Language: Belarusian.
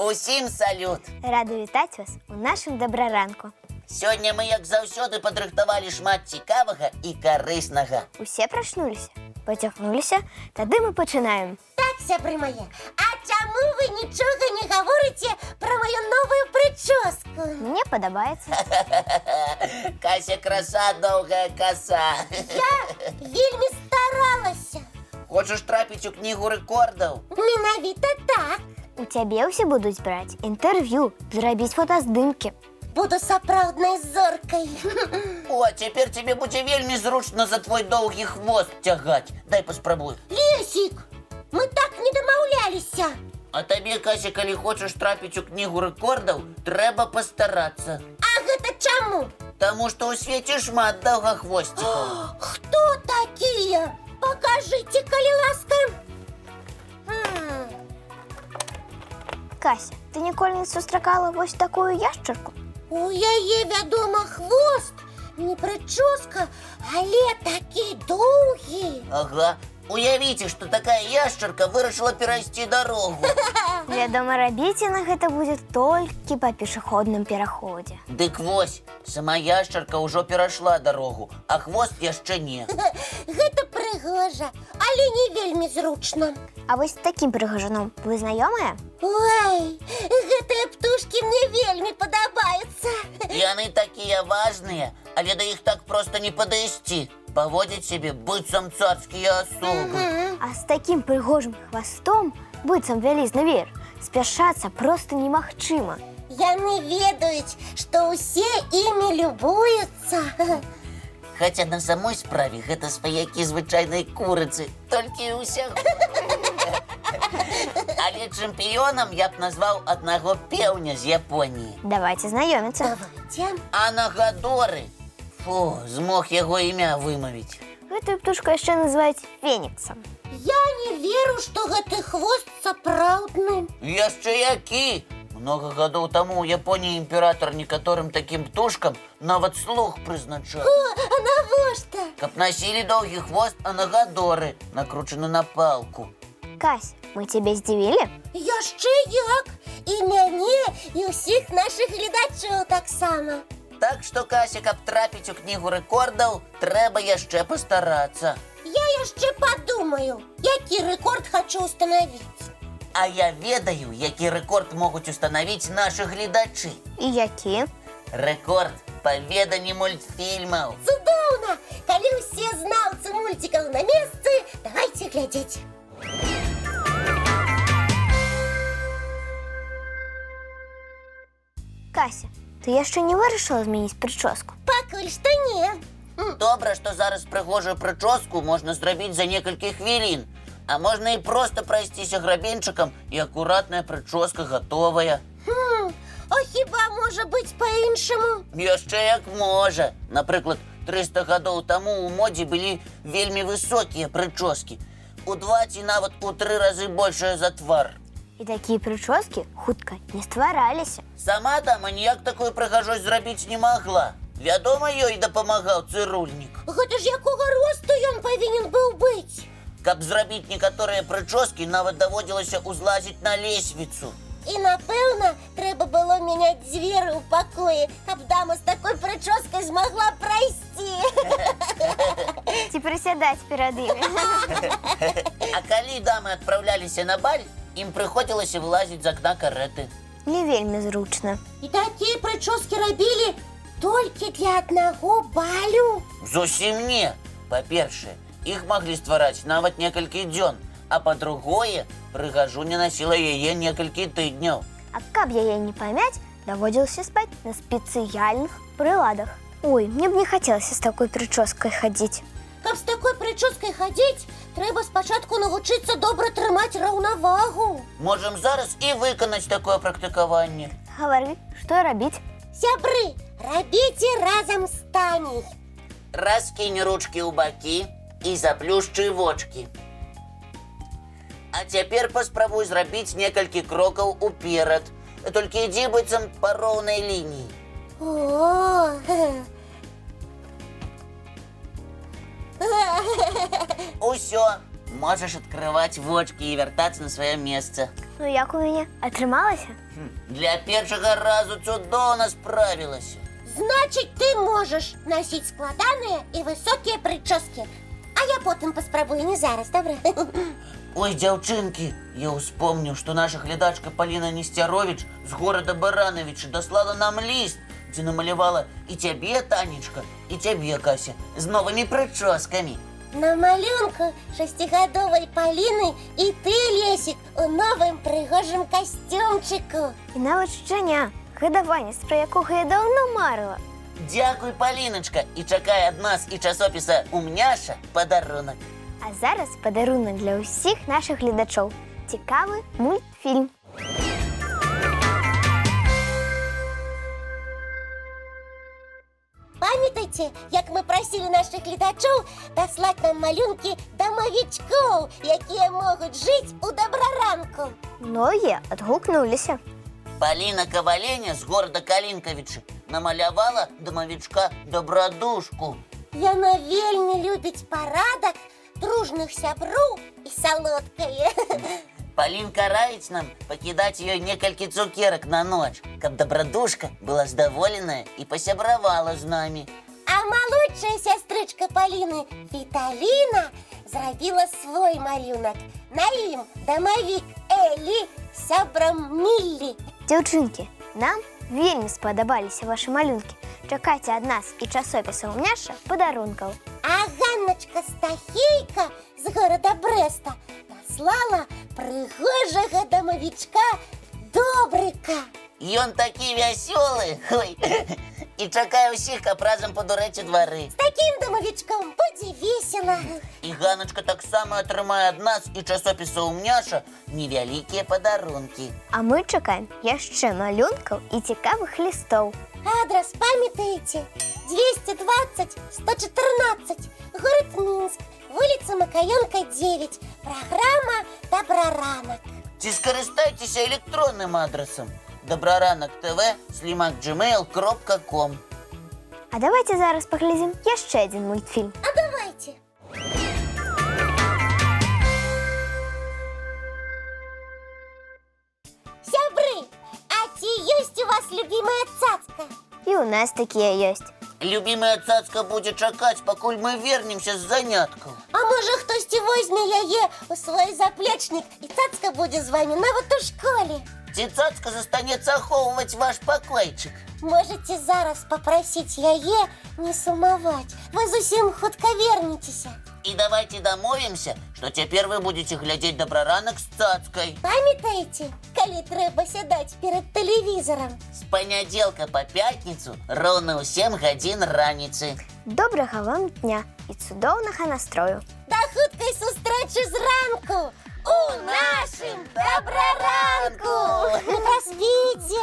Усім салют! Рада вітати вас у нашому доброранку. Сьогодні ми, як завжди, підрихтували шмат цікавого і корисного. Усі проснулися, потягнулися, тоді ми починаємо. Так, сябри мої, а чому ви нічого не говорите про мою нову прическу? Мені подобається. Кася краса, довга коса. Я вельми старалася. Хочеш трапити у книгу рекордів? Менавіта так. У тебе усі будуть брати інтерв'ю, зробити фотоздимки. Буду сапраўднай зоркой. О, тепер тобі буде вельми зручно за твой довгий хвост тягати. Дай поспробую. Лесик, ми так не домовлялися. А тобі, Кася, коли хочеш трапити у книгу рекордів, треба постаратися. А гэта чаму? Тому що у світі шмат довгохвостиків. Хто такі? Покажите, коли ласка. Кася, ти ніколи не зустрічала ось таку ящерку? У яе, вядома, хвост, не прическа, але такі довгі. Ага. Уявите, что такая ящерка вырашила перейти дорогу. Вядома, робіць на гэта будзе толькі па пешаходным пераходзе. Дык вось, сама ящерка ўжо перайшла дорогу, а хвост яшчэ не. Гэта прыгожа, але не вельмі зручна. А вось з такім прыгажуном вы знаёмыя? Ой, гэтыя птушкі мне вельмі падабаюцца. Яны такія важныя, але да іх так проста не падысці. Паводзяць сябе быццам царскія асобы. А з такім прыгожым хвастом, быццам вялізны веер, спяшацца проста немагчыма. Яны ведаюць, што ўсе імі любуюцца. Хаця на самой справе гэта сваякі звычайнай курыцы, толькі ўсяго. Але чэмпіёнам я б назваў аднаго пеўня з Японіі. Давайте знаёміцца. Давайте. Анагадоры. Фу, змог яго імя вымавіць. Гэтую птушку яшчэ называюць феніксам. Я не веру, што гэты хвост сапраўдны. Яшчэ які? Много гадоў таму ў Японіі імператор некаторым такім птушкам нават слуг прызначаў. А навошта? Каб насілі доўгі хвост анагадоры, накручаны на палку. Кась, мы цябе здзівілі? Яшчэ як? І мяне, і ўсіх нашых гледачоў таксама. Так што, Кася, каб трапіць у кнігу рэкордаў, трэба яшчэ пастарацца. Я яшчэ падумаю, які рэкорд хачу устанавіць. А я ведаю, які рэкорд могуць устанавіць нашы гледачы. І які? Рэкорд па веданні мультфільмаў. Цудоўна! Калі ўсе знаўцы мульцікаў на месцы, давайте глядзець. Кася, ты яшчэ не вырашыла змяніць прычоску? Пакуль што не. Добра, што зараз прыгожую прычоску можна зрабіць за некалькі хвілін. А можна і проста прайсціся грабеньчыкам, і акуратная прычоска гатовая. А хіба можа быць па-іншаму? Яшчэ як можа. Напрыклад, 300 гадоў таму ў модзе былі вельмі высокія прычоскі. У 2 ці нават у 3 разы большыя за твар. І такія прычоскі хутка не ствараліся. Сама дама ніяк такую прыгажосць зрабіць не магла. Вядома, ёй дапамагаў цырульнік. Гэта ж якога росту ён павінен быў быць? Каб зрабіць некаторыя прычоскі, нават даводзілася ўзлазіць на лесвіцу. І, напэўна, трэба было мяняць дзверы ў пакоі, каб дама з такой прычоскай змагла прайсці. Ці прысядаць перад імі. А калі дамы адпраўляліся на баль, ім прыходзілася вылазіць з акна карэты. Не вельмі зручна. І такія прычоскі рабілі толькі для аднаго балю. Зусім не. Па-першае, іх маглі ствараць нават некалькі дзён, а па-другое, прыгажуня насіла яе некалькі тыдняў. А каб яе не памяць, даводзілася спаць на спецыяльных прыладах. Ой, мне б не хацелася з такой прычоскай хадзіць. Каб з такой прычоскай хадзіць, трэба спачатку навучыцца добра трымаць раўнавагу. Можам зараз і выканаць такое практыкаванне. Гавары, што рабіць? Сябры, рабіце разам з Таняй. Раскінь ручкі ў бакі і заплюшчы вочкі. А цяпер паспрабуй зрабіць некалькі крокаў уперад. Толькі ідзі быццам па роўнай лініі. О! Усё, можаш адкрываць вочкі і вяртацца на сваё месца. Ну як у мяне? Атрымалася? Для першага разу цудоўна справілася. Значить, ти можеш носити складані і високі прически. А я потім поспробую, не зараз, добре? Ой, дзяўчынкі, я ўспомніў, што наша глядачка Паліна Несцяровіч з горада Барановича даслала нам ліст, дзе намалявала і цябе, Танечка, і цябе, Кася, з новымі прычоскамі. На малюнку шестигодовой Полины и ты, Лесик, у новым пригожим костюмчику. І нават шчаня, гадаванец, пра якога я даўно марыла. Дзякуй, Паліначка, і чакай ад нас і часопіса «Умняша» падарунак. А зараз падарунак для ўсіх нашых гледачоў. Цікавы мультфільм. Памятаете, як мы просили наших глядачоў даслаць нам малюнкі дамавічкоў, якія могуць жыць у добраранку? Многія адгукнуліся. Паліна Каваленя з горада Калінкавічы намалявала дамавічка Добрадушку. Яна вельмі любіць парадак, дружных сяброў і салодкае. Палінка раіць нам пакідаць ёй некалькі цукерак на ноч, каб Добрадушка была здаволеная і пасябравала з намі. А малодшая сястрычка Паліны, Віталіна, зрабіла свой малюнак. На ім дамавік Элі з сябрам Міллі. Дзяўчынкі, нам вельмі спадабаліся вашы малюнкі. Чакайце ад нас і часопіса «Умняша» падарункаў. А Ганначка Стахейка з горада Брэста даслала прыгожага дамавічка Добрыка. Ён такі вясёлы, ой, і чакае ўсіх, каб разам падурэць у двары. З такім дамавічком будзе весела. І Ганачка таксама атрымае ад нас і часопіса «Умняша» невялікія падарункі. А мы чакаем яшчэ малюнкаў і цікавых лістоў. Адрес памятаеце? 220-114, город Минск, вуліца Макаёнка, 9, праграма «Добраранак». Ці скарыстайцеся электронным адрасам добраранак.tv@gmail.com. А давайте зараз паглядзім яшчэ адзін мультфільм. А давайте. Сябры, а ці ёсць у вас любимая цацка? І ў нас такія ёсць. Любімая цацка будзе чакаць, пакуль мы вернемся з заняткаў. А можа, хтосьці возьме яе у свой заплечнік, і цацка будзе з вами нават у школе. Ці цацка застанецца ахоўваць ваш пакойчык? Можете зараз попросить яе не сумаваць. Вы зусім хутка вернецеся. І давайте дамовімся, што цяпер вы будзеце глядзець «Добраранак» з цацкай. Памятаеце, калі трэба сядаць перад тэлевізарам? З панядзелка па пятніцу роўна ў 7 гадзін раніцы. Добрага вам дня і цудоўнага настрою. Да хуткай сустрэчы зранку у нашым добраранку! Не праспіце!